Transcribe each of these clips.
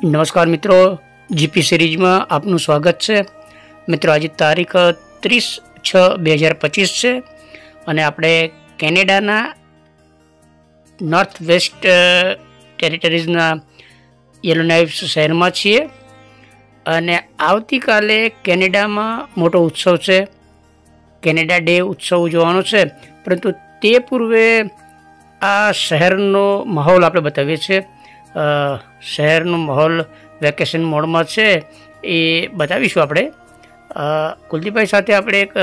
नमस्कार मित्रों, GP series में आपनु स्वागत है। मित्रों आज तारीख 30/6/2025 है और आपणे केनेडाना नॉर्थ वेस्ट टेरिटरीजना येलोनाइफ शहर में छीए अने आवती काले केनेडा में मोटो उत्सव है, केनेडा डे उत्सव उजवવાનો છે। परंतु ते पूर्वे आ शहरनो माहौल आपणे बतावीए छीए। शहरनो माहौल वेकेशन मोड में है ये बतावीशुं आपणे। कुलदीपभाई साथे आपणे एक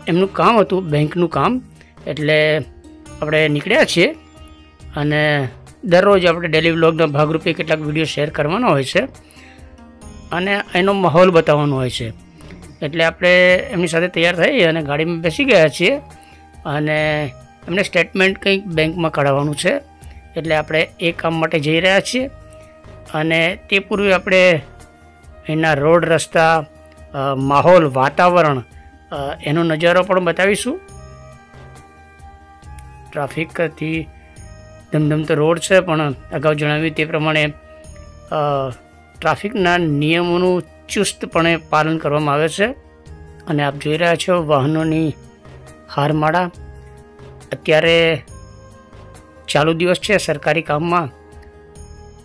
एमनुं काम हतुं, बेंकनुं काम, एटले आपणे निकळ्या छीए अने दररोज आपणे डेली व्लॉगना भागरूपे કેટલાક વિડીયો શેર કરવાના હોય છે અને એનો માહોલ બતાવવાનો હોય છે। એટલે આપણે એમની સાથે તૈયાર થઈ અને ગાડીમાં બેસી ગયા છીએ અને એમને સ્ટેટમેન્ટ કંઈક બેંકમાં કઢાવવાનું છે, એટલે આપણે એ કામ માટે જઈ રહ્યા છીએ। અને તે પૂર્વે આપણે એના રોડ, રસ્તા, માહોલ, વાતાવરણ એનો નજારો પણ બતાવીશું। ટ્રાફિકથી ધમધમતો રોડ છે, પણ અગાઉ જણાવ્યું તે પ્રમાણે ટ્રાફિકના નિયમોનું ચુસ્તપણે પાલન કરવામાં આવે છે। અને આપ જોઈ રહ્યા છો વાહનોની હારમાળા। અત્યારે ચાલુ દિવસ છે સરકારી કામમાં,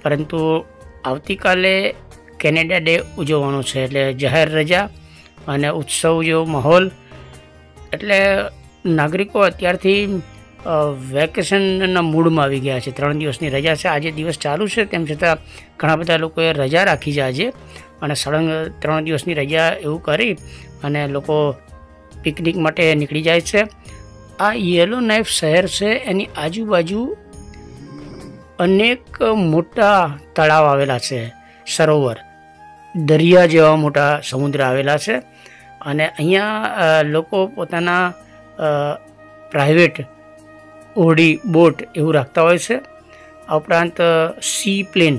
પરંતુ આવતીકાલે કેનેડા ડે ઉજવવાનો છે, એટલે જાહેર રજા અને ઉત્સવ જેવો માહોલ। એટલે નાગરિકો અત્યારથી વેકેશનના મૂડમાં આવી ગયા છે। 3 દિવસની રજા છે, આજે દિવસ ચાલુ છે, તેમ છતાં ઘણા બધા લોકોએ રજા રાખી છે આજે, અને સળંગ 3 દિવસની રજા એવું કરી અને લોકો પિકનિક માટે નીકળી જાય છે। આ येलोनाइफ શહેર છે, એની આજુબાજુ અનેક મોટા તળાવ આવેલા છે, સરોવર, દરિયા જેવા મોટા સમુદ્ર આવેલા છે। અને અહીંયા લોકો પોતાના પ્રાઇવેટ હોડી, બોટ એવું રાખતા હોય છે। આ ઉપરાંત સી પ્લેન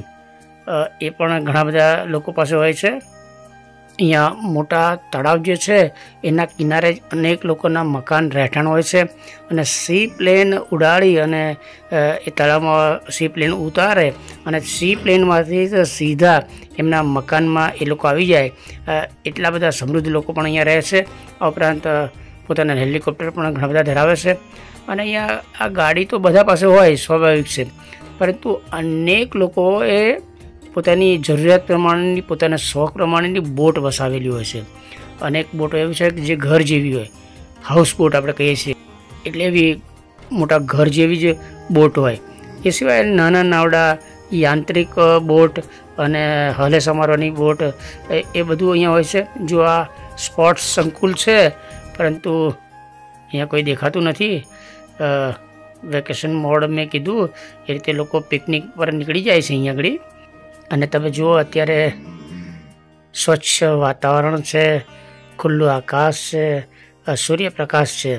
એ પણ ઘણા બધા લોકો પાસે હોય છે। અહીંયા મોટા તળાવ જે છે એના કિનારે જ અનેક લોકોના મકાન, રહેઠાણ હોય છે, અને સી પ્લેન ઉડાડી અને એ તળાવમાં સી પ્લેન ઉતારે અને સી પ્લેનમાંથી સીધા એમના મકાનમાં એ લોકો આવી જાય। એટલા બધા સમૃદ્ધ લોકો પણ અહીંયા રહે છે। આ ઉપરાંત પોતાના હેલિકોપ્ટર પણ ઘણા બધા ધરાવે છે। અને અહીંયા આ ગાડી તો બધા પાસે હોય, સ્વાભાવિક છે, પરંતુ અનેક લોકોએ પોતાની જરૂરિયાત પ્રમાણેની, પોતાના શોખ પ્રમાણેની બોટ વસાવેલી હોય છે। અનેક બોટો એવી છે કે જે ઘર જેવી હોય, હાઉસ બોટ આપણે કહીએ છીએ, એટલે એવી મોટા ઘર જેવી જ બોટ હોય। એ સિવાય નાના નાવડા, યાંત્રિક બોટ અને હલે સમારવાની બોટ, એ બધું અહીંયા હોય છે। જો આ સ્પોર્ટ્સ સંકુલ છે, પરંતુ અહીંયા કોઈ દેખાતું નથી। વેકેશન મોડ મેં કીધું એ રીતે લોકો પિકનિક પર નીકળી જાય છે અહીંયા આગળ। અને તમે જુઓ અત્યારે સ્વચ્છ વાતાવરણ છે, ખુલ્લું આકાશ છે, સૂર્યપ્રકાશ છે।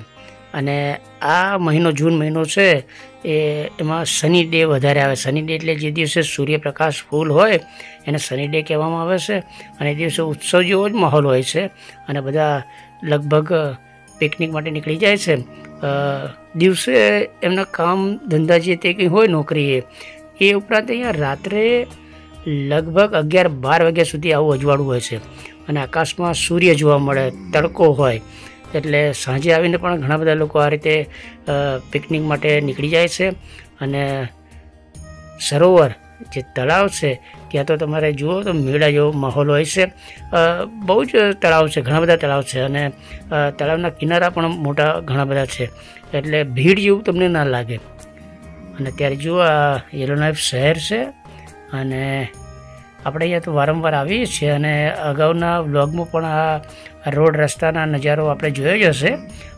અને આ મહિનો જૂન મહિનો છે એમાં શનિ ડે વધારે આવે। શનિ ડે એટલે જે દિવસે સૂર્યપ્રકાશ ફૂલ હોય એને શનિ ડે કહેવામાં આવે છે। અને એ દિવસે ઉત્સવ જેવો જ માહોલ હોય છે અને બધા લગભગ પિકનિક માટે નીકળી જાય છે। દિવસે એમના કામ ધંધા જે તે કંઈ હોય, નોકરી, એ ઉપરાંત અહીંયા રાત્રે લગભગ 11-12 વાગ્યા સુધી આવું અજવાળું હોય છે અને આકાશમાં સૂર્ય જોવા મળે, તડકો હોય, એટલે સાંજે આવીને પણ ઘણા બધા લોકો આ રીતે પિકનિક માટે નીકળી જાય છે। અને સરોવર, જે તળાવ છે, ત્યાં તો તમારે જુઓ તો મેળા જેવો માહોલ હોય છે। બહુ જ તળાવ છે, ઘણા બધા તળાવ છે, અને તળાવના કિનારા પણ મોટા ઘણા બધા છે, એટલે ભીડ જેવું તમને ના લાગે। અને ત્યારે જુઓ આ येलोनाइफ શહેર છે, અને આપણે અહીંયા તો વારંવાર આવીએ છીએ અને અગાઉના વ્લોગમાં પણ આ રોડ, રસ્તાના નજારો આપણે જોયો જ હશે।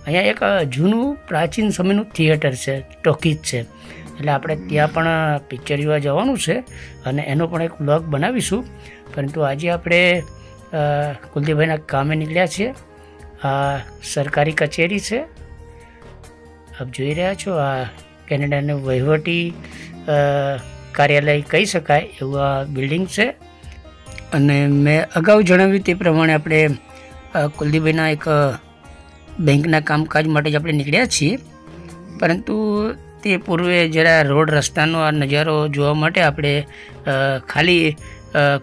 અહીંયા એક જૂનું પ્રાચીન સમયનું થિયેટર છે, ટોકીઝ છે, એટલે આપણે ત્યાં પણ પિક્ચર જોવા જવાનું છે અને એનો પણ એક વ્લોગ બનાવીશું। પરંતુ આજે આપણે કુલદીપભાઈના કામે નીકળ્યા છીએ। આ સરકારી કચેરી છે, આપ જોઈ રહ્યા છો। આ કેનેડાનું વહીવટી કાર્યાલય કહી શકાય એવું આ બિલ્ડિંગ છે। અને મેં અગાઉ જણાવ્યું તે પ્રમાણે આપણે કુલદીપભાઈના એક બેંકના કામકાજ માટે જ આપણે નીકળ્યા છીએ, પરંતુ તે પૂર્વે જરા રોડ રસ્તાનો આ નજારો જોવા માટે આપણે ખાલી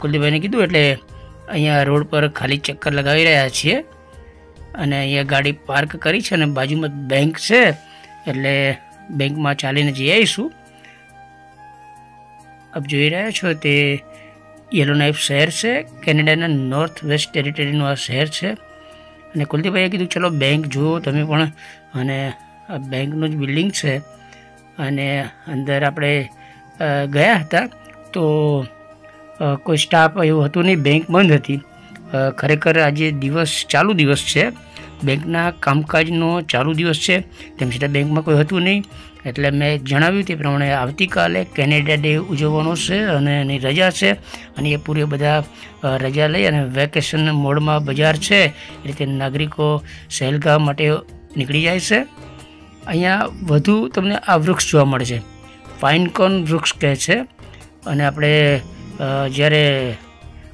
કુલદીપભાઈને કીધું એટલે અહીંયા રોડ પર ખાલી ચક્કર લગાવી રહ્યા છીએ અને અહીંયા ગાડી પાર્ક કરી છે અને બાજુમાં બેંક છે એટલે બેંકમાં ચાલીને જઈ આવીશું. આપ જોઈ રહ્યા છો તે યલોનાઇફ શહેર છે, કેનેડાના નોર્થ વેસ્ટ ટેરિટરીનું આ શહેર છે. અને કુલદીપભાઈએ કીધું ચલો બેંક જુઓ તમે પણ, અને આ બેંકનું જ બિલ્ડિંગ છે. અને અંદર આપણે ગયા હતા તો કોઈ સ્ટાફ એવું હતું નહીં, બેંક બંધ હતી. ખરેખર આજે ચાલુ દિવસ છે, બેંકના કામકાજનો ચાલુ દિવસ છે, તેમ છતાં બેંકમાં કોઈ હતું નહીં. એટલે મેં જણાવ્યું તે પ્રમાણે આવતીકાલે કેનેડા ડે ઉજવવાનો છે અને એની રજા છે, અને એ પૂરે બધા રજા લઈ અને વેકેશન મોડમાં બજાર છે એ રીતે નાગરિકો સહેલગાહ માટે નીકળી જાય છે. અહીંયા વધુ તમને આ વૃક્ષ જોવા મળે છે, પાઇનકોન વૃક્ષ કહે છે. અને આપણે જ્યારે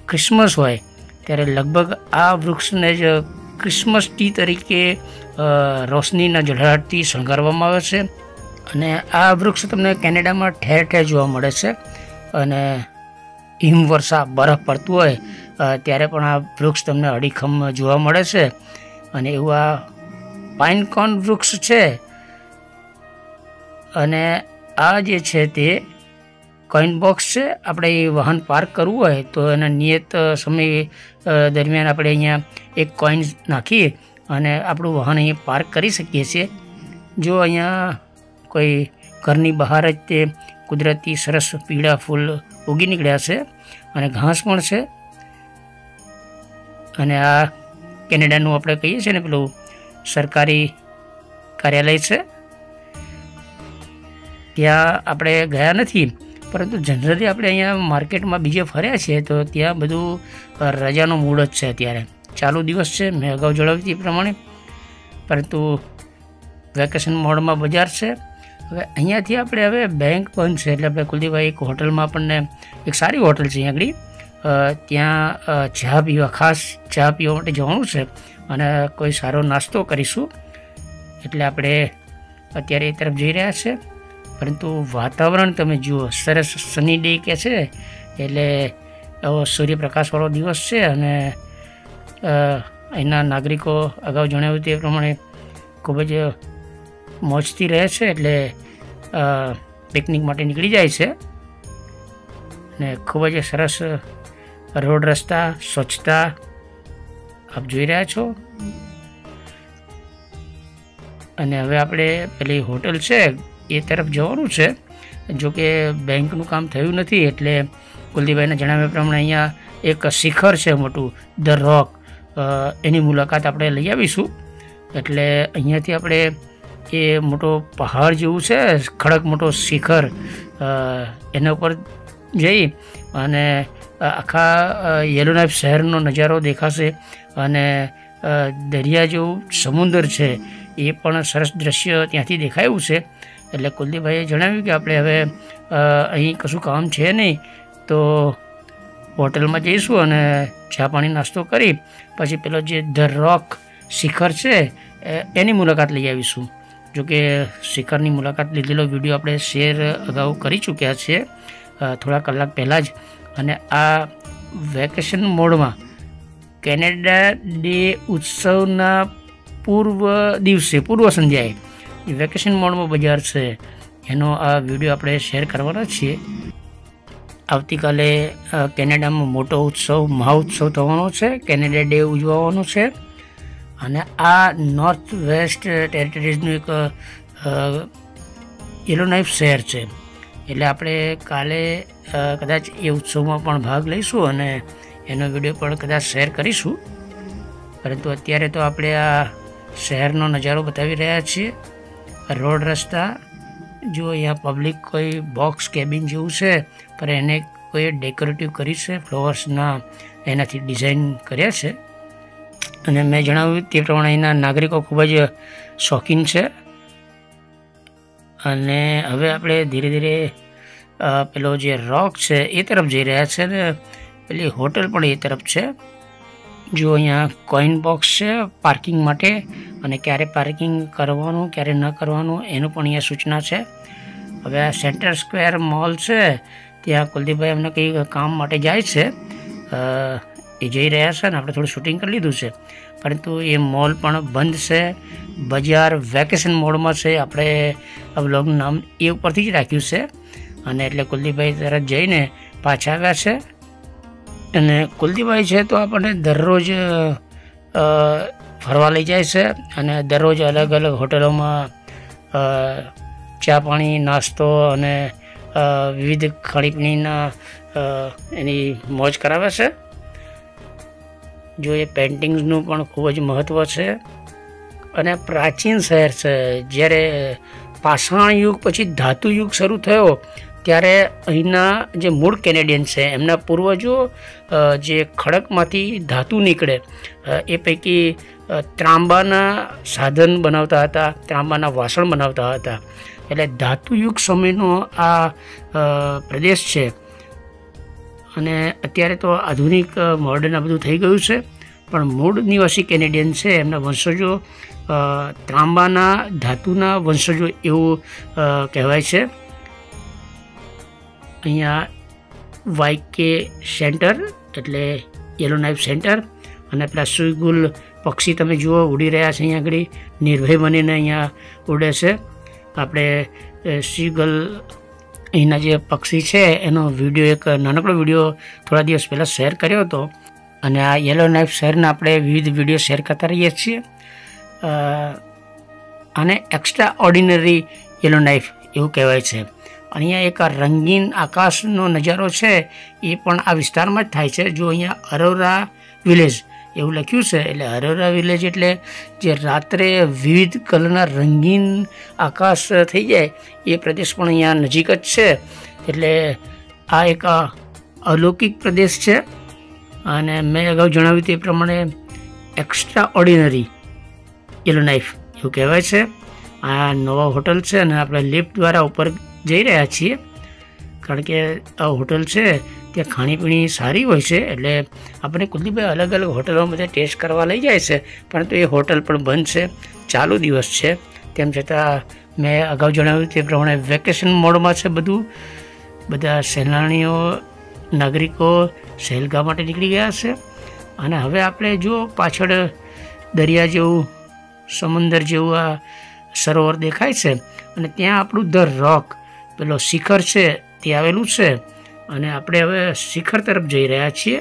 ક્રિસમસ હોય ત્યારે લગભગ આ વૃક્ષને જ ક્રિસમસ ટ્રી તરીકે રોશનીના ઝળહળાટથી શણગારવામાં આવે છે. અને આ વૃક્ષ તમને કેનેડામાં ઠેર ઠેર જોવા મળે છે. અને હિમવર્ષા બરફ પડતું હોય ત્યારે પણ આ વૃક્ષ તમને અડીખમ જોવા મળે છે. અને એવું આ પાઇનકોન વૃક્ષ છે. અને આ જે છે તે કોઈન બોક્સ છે. આપણે એ વાહન પાર્ક કરવું હોય તો એના નિયત સમય દરમિયાન આપણે અહીંયા એક કોઈન નાખીએ અને આપણું વાહન અહીંયા પાર્ક કરી શકીએ છીએ. જો અહીંયા કોઈ ઘરની બહાર જ તે કુદરતી સરસ પીળા ફૂલ ઉગી નીકળ્યા છે અને ઘાસ પણ છે. અને આ કેનેડાનું આપણે કહીએ છીએ ને પેલું સરકારી કાર્યાલય છે, ત્યાં આપણે ગયા નથી, પરંતુ જનરલી આપણે અહીંયા માર્કેટમાં બીજે ફર્યા છીએ તો ત્યાં બધું રજાનો મૂડ જ છે. અત્યારે ચાલુ દિવસ છે, મેં અગાઉ જણાવ્યું તે પ્રમાણે, પરંતુ વેકેશન મોડમાં બજાર છે. હવે અહીંયાથી આપણે હવે બેંક બંધ છે એટલે આપણે કુલદીપભાઈ એક હોટલમાં આપણને, એક સારી હોટલ છે અહીંયા આગળ, ત્યાં ખાસ ચા પીવા માટે જવાનું છે અને કોઈ સારો નાસ્તો કરીશું. એટલે આપણે અત્યારે એ તરફ જઈ રહ્યા છે. પરંતુ વાતાવરણ તમે જુઓ, સરસ સની ડે કે છે એટલે સૂર્યપ્રકાશવાળો દિવસ છે. અને અહીંના નાગરિકો અગાઉ જણાવ્યું તે પ્રમાણે ખૂબ જ મોજથી રહે છે, એટલે પિકનિક માટે નીકળી જાય છે. અને ખૂબ જ સરસ રોડ રસ્તા, સ્વચ્છતા આપ જોઈ રહ્યા છો. અને હવે આપણે પેલી હોટલ છે એ તરફ જવાનું છે. જોકે બેંકનું કામ થયું નથી એટલે કુલદીપભાઈને જણાવ્યા પ્રમાણે અહીંયા એક શિખર છે મોટું, ધ રોક, એની મુલાકાત આપણે લઈ આવીશું. એટલે અહીંયાથી આપણે એ મોટો પહાડ જેવું છે, ખડક મોટો શિખર, એના ઉપર જઈ અને આખા યલોનાઇફ શહેરનો નજારો દેખાશે. અને દરિયા જેવું સમુદ્ર છે એ પણ સરસ દ્રશ્ય ત્યાંથી દેખાયું છે. એટલે કુલદીપભાઈએ જણાવ્યું કે આપણે હવે અહીં કશું કામ છે નહીં તો હોટલમાં જઈશું અને ચા પાણી નાસ્તો કરી પછી પેલો જે ધ રોક શિખર છે એની મુલાકાત લઈ આવીશું. જોકે શિખરની મુલાકાત લીધેલો વિડીયો આપણે શેર અગાઉ કરી ચૂક્યા છીએ થોડા કલાક પહેલાં જ. અને આ વેકેશન મોડમાં કેનેડા ડે ઉત્સવના પૂર્વ સંધ્યાએ વેકેશન મોડમાં બજાર છે એનો આ વિડીયો આપણે શેર કરવાના છીએ. આવતીકાલે કેનેડામાં મોટો ઉત્સવ, મહાઉત્સવ થવાનો છે, કેનેડા ડે ઉજવવાનો છે. અને આ નોર્થ વેસ્ટ ટેરિટરીઝનું એક યલોનાઇફ શહેર છે. એટલે આપણે કાલે કદાચ એ ઉત્સવમાં પણ ભાગ લઈશું અને એનો વિડીયો પણ કદાચ શેર કરીશું. પરંતુ અત્યારે તો આપણે આ શહેરનો નજારો બતાવી રહ્યા છીએ. રોડ રસ્તા જો, અહીંયા પબ્લિક કોઈ બોક્સ કેબિન જેવું છે પણ એને કોઈ ડેકોરેટિવ કરી છે, ફ્લાવર્સના એનાથી ડિઝાઇન કર્યા છે. અને મેં જણાવ્યું તે પ્રમાણે અહીંના નાગરિકો ખૂબ જ શોખીન છે. અને હવે આપણે ધીરે ધીરે પેલો જે રોક છે એ તરફ જઈ રહ્યા છે ને પેલી હોટલ પણ એ તરફ છે. જો અહીંયા કોઈન બોક્સ છે પાર્કિંગ માટે, અને ક્યારે પાર્કિંગ કરવાનું ક્યારે ન કરવાનું એનું પણ અહીંયા સૂચના છે. હવે આ સેન્ટર સ્ક્વેર મોલ છે ત્યાં કુલદીપભાઈ અમને કંઈ કામ માટે જાય છે, એ જઈ રહ્યા છે ને આપણે થોડું શૂટિંગ કરી લીધું છે, પરંતુ એ મોલ પણ બંધ છે, બજાર વેકેશન મોડમાં છે. આપણે આ બ્લોગનું નામ એ ઉપરથી જ રાખ્યું છે. અને એટલે કુલદીપભાઈ તરત જઈને પાછા આવ્યા છે. અને કુલદીપભાઈ છે તો આપણને દરરોજ ફરવા લઈ જાય છે અને દરરોજ અલગ અલગ હોટલોમાં ચા પાણી નાસ્તો અને વિવિધ ખાણીપીણીના એની મોજ કરાવે છે. જો એ પેઇન્ટિંગ્સનું પણ ખૂબ જ મહત્ત્વ છે અને પ્રાચીન શહેર છે. જ્યારે પાષાણ યુગ પછી ધાતુ યુગ શરૂ થયો ત્યારે અહીંના જે મૂળ કેનેડિયન છે એમના પૂર્વજો જે ખડકમાંથી ધાતુ નીકળે એ પૈકી ત્રાંબાના સાધન બનાવતા હતા, ત્રાંબાના વાસણ બનાવતા હતા. એટલે ધાતુ યુગ સમયનો આ પ્રદેશ છે. અને અત્યારે તો આધુનિક મોડર્ન આ બધું થઈ ગયું છે, પણ મૂળ નિવાસી કેનેડિયન છે એમના વંશજો ત્રાંબાના ધાતુના વંશજો એવું કહેવાય છે. અહીંયા વાયકે સેન્ટર એટલે યલો નાઇફ સેન્ટર અને પેલા સુઈગુલ પક્ષી તમે જુઓ ઉડી રહ્યા છે. અહીંયા આગળ નિર્ભય બનીને અહીંયા ઉડે છે. આપણે સીગલ અહીંના જે પક્ષી છે એનો વિડીયો એક નાનકડો વિડીયો થોડા દિવસ પહેલાં શેર કર્યો હતો. અને આ યલો નાઇફ શહેરના આપણે વિવિધ વિડીયો શેર કરતા રહીએ છીએ. આને એક્સ્ટ્રા ઓર્ડિનરી યલો નાઇફ એવું કહેવાય છે. અહીંયા એક રંગીન આકાશનો નજારો છે એ પણ આ વિસ્તારમાં જ થાય છે. જો અહીંયા અરોરા વિલેજ એવું લખ્યું છે, એટલે અરોરા વિલેજ એટલે જે રાત્રે વિવિધ કલરના રંગીન આકાશ થઈ જાય એ પ્રદેશ પણ અહીંયા નજીક જ છે. એટલે આ એક અલૌકિક પ્રદેશ છે. અને મેં અગાઉ જણાવ્યું તે પ્રમાણે એક્સ્ટ્રા ઓર્ડિનરી યલો નાઇફ એવું કહેવાય છે. આ નવા હોટલ છે અને આપણે લિફ્ટ દ્વારા ઉપર જઈ રહ્યા છીએ, કારણ કે આ હોટલ છે ત્યાં ખાણીપીણી સારી હોય છે. એટલે આપણે કુલદીપભાઈ અલગ અલગ હોટલોમાં બધા ટેસ્ટ કરવા લઈ જાય છે, પરંતુ એ હોટલ પણ બંધ છે, ચાલુ દિવસ છે. તેમ છતાં મેં અગાઉ જણાવ્યું તે પ્રમાણે વેકેશન મોડમાં છે બધું. બધા સહેલાણીઓ નાગરિકો સહેલગાહ માટે નીકળી ગયા છે. અને હવે આપણે જો પાછળ દરિયા જેવું સમુદ્ર જેવું આ સરોવર દેખાય છે અને ત્યાં આપણું ધ રોક પેલો શિખર છે તે આવેલું છે. અને આપણે હવે શિખર તરફ જઈ રહ્યા છીએ,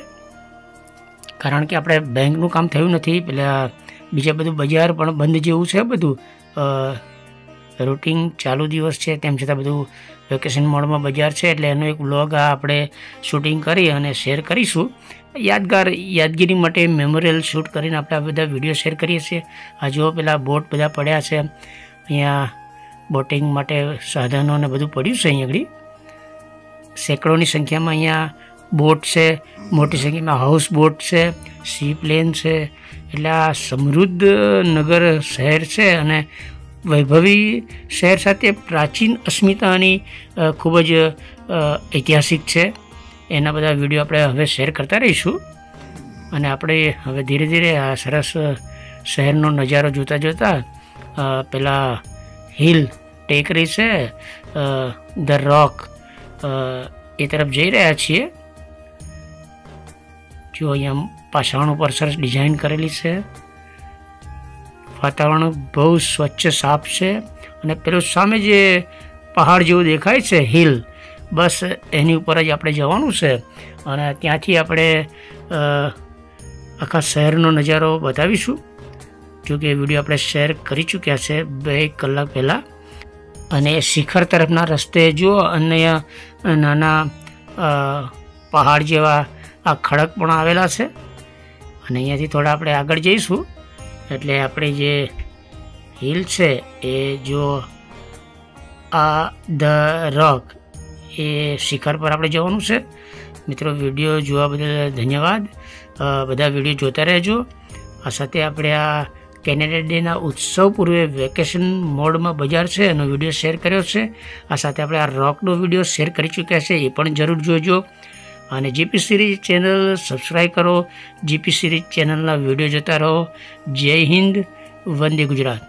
કારણ કે આપણે બેંકનું કામ થયું નથી. પેલા બીજા બધું બજાર પણ બંધ જેવું છે. બધું રૂટિન ચાલુ દિવસ છે, તેમ છતાં બધું વેકેશન મોડમાં બજાર છે. એટલે એનો એક વ્લોગ આ આપણે શૂટિંગ કરી અને શેર કરીશું. યાદગીરી માટે મેમોરિયલ શૂટ કરીને આપણે આ બધા વિડીયો શેર કરીએ છીએ. આ જો પેલા બોટ બધા પડ્યા છે, અહીંયા બોટિંગ માટે સાધનો ને બધું પડ્યું છે. અહીં આગળ સેંકડોની સંખ્યામાં અહીંયા બોટ છે, મોટી સંખ્યામાં હાઉસ બોટ છે, સી પ્લેન છે. એટલે આ સમૃદ્ધ નગર શહેર છે અને વૈભવી શહેર સાથે પ્રાચીન અસ્મિતાની ખૂબ જ ઐતિહાસિક છે. એના બધા વિડીયો આપણે હવે શેર કરતા રહીશું. અને આપણે હવે ધીરે ધીરે આ સરસ શહેરનો નજારો જોતાં જોતાં પેલા હિલ ટેકરી છે ધ રોક એ તરફ જઈ રહ્યા છીએ. જો અહીંયા પાષાણ ઉપર સરસ ડિઝાઇન કરેલી છે. વાતાવરણ બહુ સ્વચ્છ સાફ છે. અને પેલું સામે જે પહાડ જેવું દેખાય છે હિલ, બસ એની ઉપર જ આપણે જવાનું છે. અને ત્યાંથી આપણે આખા શહેરનો નજારો બતાવીશું. જોકે વિડીયો આપણે શેર કરી ચૂક્યા છે 2 કલાક પહેલાં. અને શિખર તરફના રસ્તે જો અન્ય નાના પહાડ જેવા આ ખડક પણ આવેલા છે. અને અહીંયાથી થોડા આપણે આગળ જઈશું એટલે આપણે જે હિલ છે એ જો આ ધ રોક એ શિખર પર આપણે જવાનું છે. મિત્રો, વિડીયો જોવા બદલ ધન્યવાદ. બધા વિડીયો જોતા રહેજો. આ સાથે આપણે આ કેનેડા ડેના ઉત્સવ પૂર્વે વેકેશન મોડમાં બજાર છે એનો વિડીયો શેર કર્યો છે. આ સાથે આપણે આ રોકનો વિડીયો શેર કરી ચૂક્યા છે, એ પણ જરૂર જોજો. અને જીપી સિરીઝ ચેનલ સબસ્ક્રાઈબ કરો. જીપી સિરીઝ ચેનલના વિડીયો જોતા રહો. જય હિન્દ, વંદે ગુજરાત.